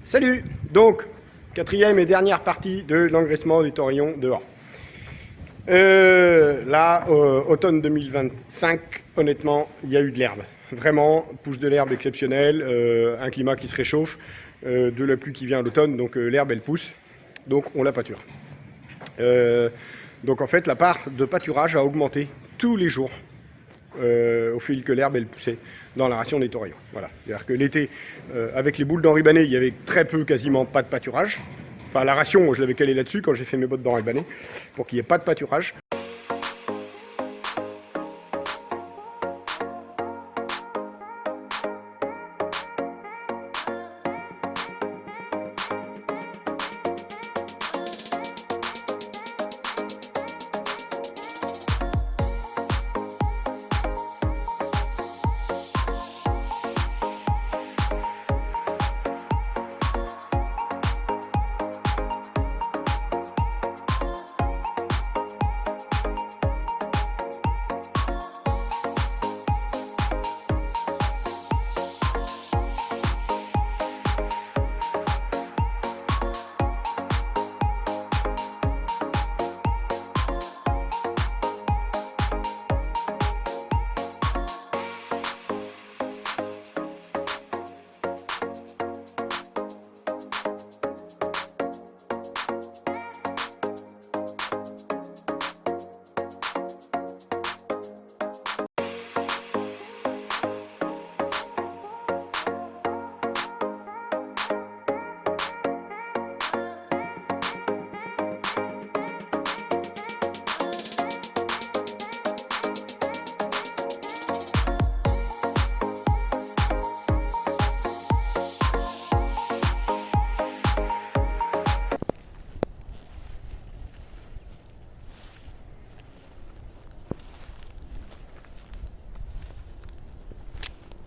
Salut! Donc, quatrième et dernière partie de l'engraissement du taurillon dehors. Automne 2025, honnêtement, il y a eu de l'herbe. Vraiment, pousse de l'herbe exceptionnelle, un climat qui se réchauffe, de la pluie qui vient à l'automne, donc l'herbe elle pousse, donc on la pâture. Donc en fait, la part de pâturage a augmenté tous les jours au fil que l'herbe elle poussait dans la ration des taurillons. Voilà. C'est-à-dire que l'été, avec les boules d'enrubanné, il y avait très peu, quasiment pas de pâturage. Enfin, la ration, moi, je l'avais calée là-dessus quand j'ai fait mes bottes d'enrubanné, pour qu'il n'y ait pas de pâturage.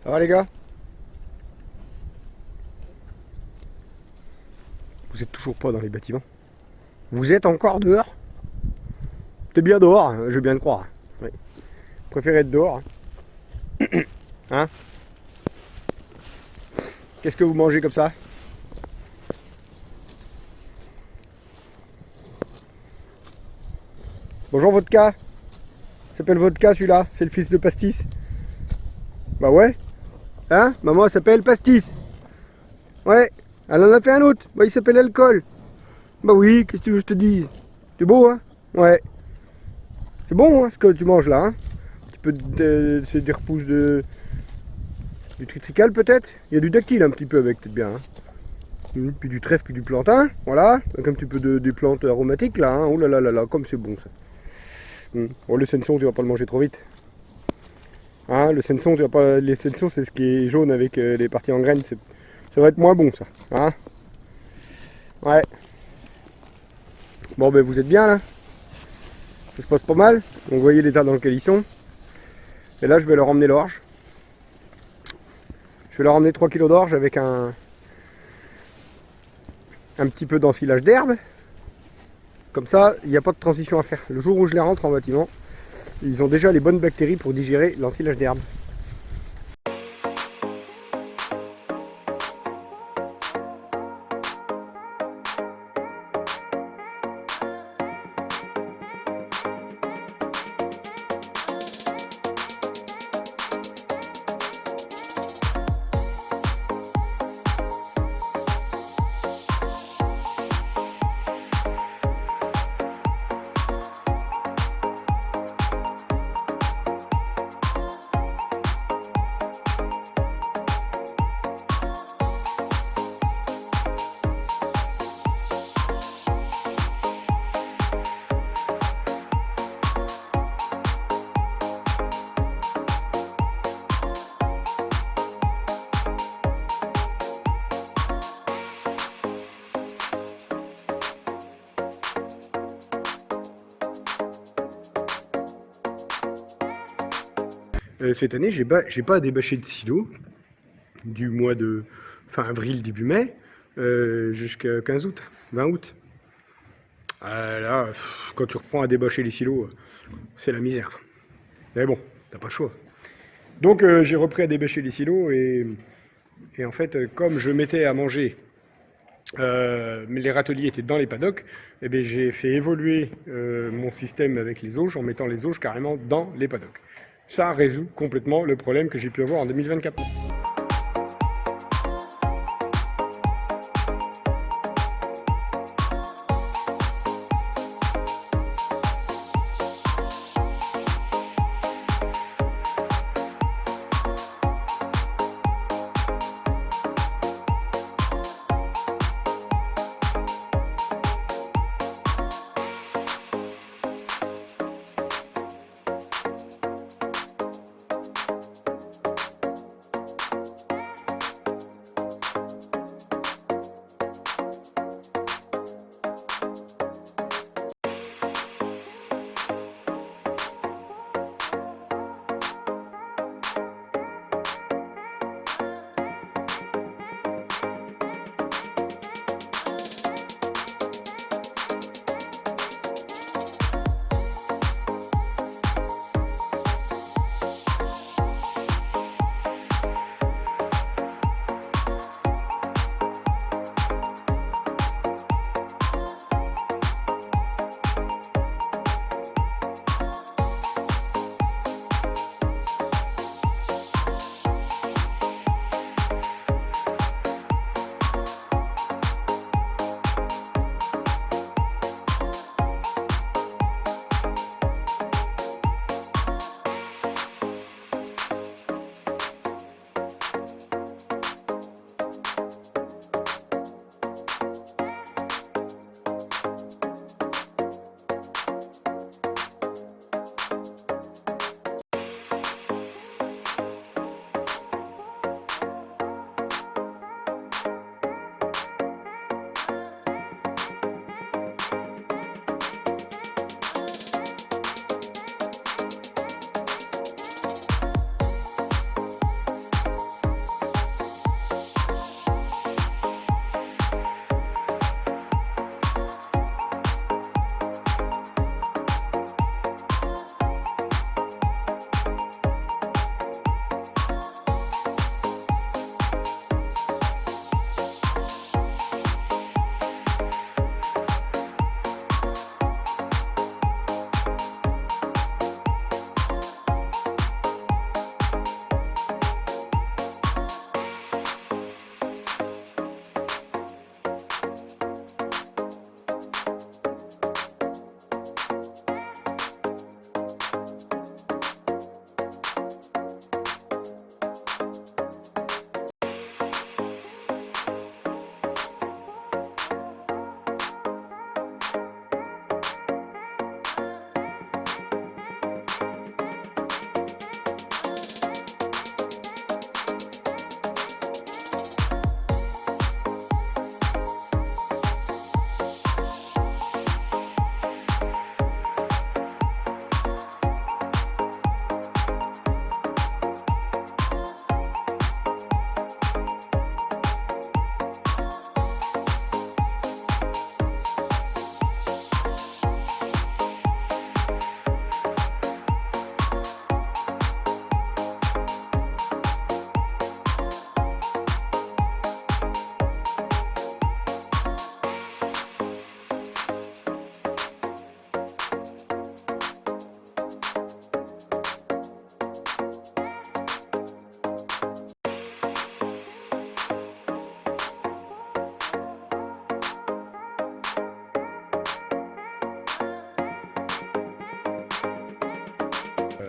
Ça va les gars? Vous êtes toujours pas dans les bâtiments? Vous êtes encore dehors? T'es bien dehors, hein, je veux bien le croire. Oui. Préférez être dehors. Hein? Qu'est-ce que vous mangez comme ça? Bonjour Vodka. Il s'appelle Vodka celui-là, c'est le fils de Pastis. Bah ouais. Hein? Maman elle s'appelle Pastis. Ouais. Elle en a fait un autre. Bah il s'appelle Alcool. Bah oui, qu'est-ce que tu veux que je te dise? C'est beau hein? Ouais. C'est bon hein, ce que tu manges là hein? Un petit peu c'est des repousses de... du tritrical peut-être? Il y a du dactyle un petit peu avec, peut-être bien hein? Puis du trèfle, puis du plantain, voilà. Avec un petit peu des plantes aromatiques là hein? Oh là là là là, comme c'est bon ça. Bon, le senson tu vas pas le manger trop vite. Hein, le senson, tu vas pas... les sensons c'est ce qui est jaune avec les parties en graines, ça va être moins bon ça. Hein, ouais. Bon ben vous êtes bien là. Ça se passe pas mal. Donc vous voyez l'état dans lequel ils sont. Et là je vais leur emmener l'orge. Je vais leur emmener 3 kg d'orge avec un petit peu d'ensilage d'herbe. Comme ça, il n'y a pas de transition à faire. Le jour où je les rentre en bâtiment, ils ont déjà les bonnes bactéries pour digérer l'ensilage d'herbe. Cette année, j'ai pas débâché de silo du mois de fin avril, début mai, jusqu'à 15 août, 20 août. Là, quand tu reprends à débâcher les silos, c'est la misère. Mais bon, t'as pas le choix. Donc j'ai repris à débâcher les silos et en fait, comme je mettais à manger mais les râteliers étaient dans les paddocks, et bien j'ai fait évoluer mon système avec les auges en mettant les auges carrément dans les paddocks. Ça résout complètement le problème que j'ai pu avoir en 2024.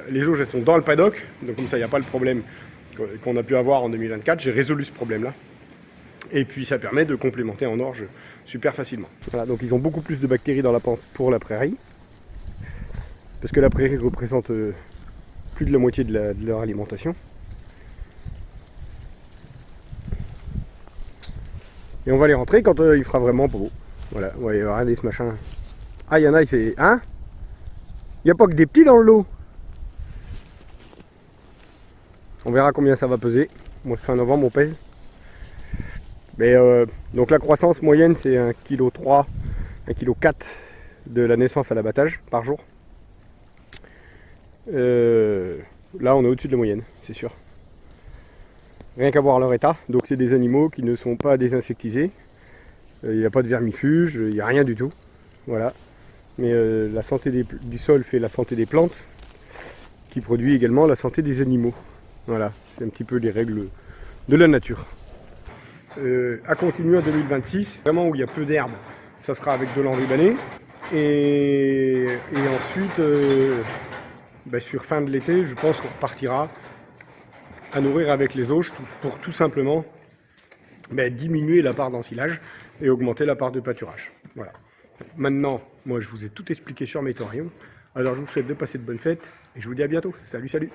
Les auges elles sont dans le paddock, donc comme ça il n'y a pas le problème qu'on a pu avoir en 2024. J'ai résolu ce problème-là. Et puis ça permet de complémenter en orge super facilement. Voilà, donc ils ont beaucoup plus de bactéries dans la panse pour la prairie. Parce que la prairie représente plus de la moitié de leur alimentation. Et on va les rentrer quand il fera vraiment beau. Voilà, ouais, regardez ce machin. Ah, il y en a, c'est... Hein? Il n'y a pas que des petits dans le lot. On verra combien ça va peser. Moi, fin novembre, on pèse. Mais donc la croissance moyenne, c'est 1,3 kg, 1,4 kg de la naissance à l'abattage par jour. Là, on est au-dessus de la moyenne, c'est sûr. Rien qu'à voir leur état. Donc c'est des animaux qui ne sont pas désinsectisés. Il n'y a pas de vermifuge, il n'y a rien du tout. Voilà. Mais la santé du sol fait la santé des plantes, qui produit également la santé des animaux. Voilà, c'est un petit peu les règles de la nature. À continuer en 2026, vraiment où il y a peu d'herbe, ça sera avec de l'enrubanné. Et ensuite, sur fin de l'été, je pense qu'on repartira à nourrir avec les auges pour tout simplement diminuer la part d'ensilage et augmenter la part de pâturage. Voilà. Maintenant, moi je vous ai tout expliqué sur mes thoriums. Alors je vous souhaite de passer de bonnes fêtes et je vous dis à bientôt. Salut, salut!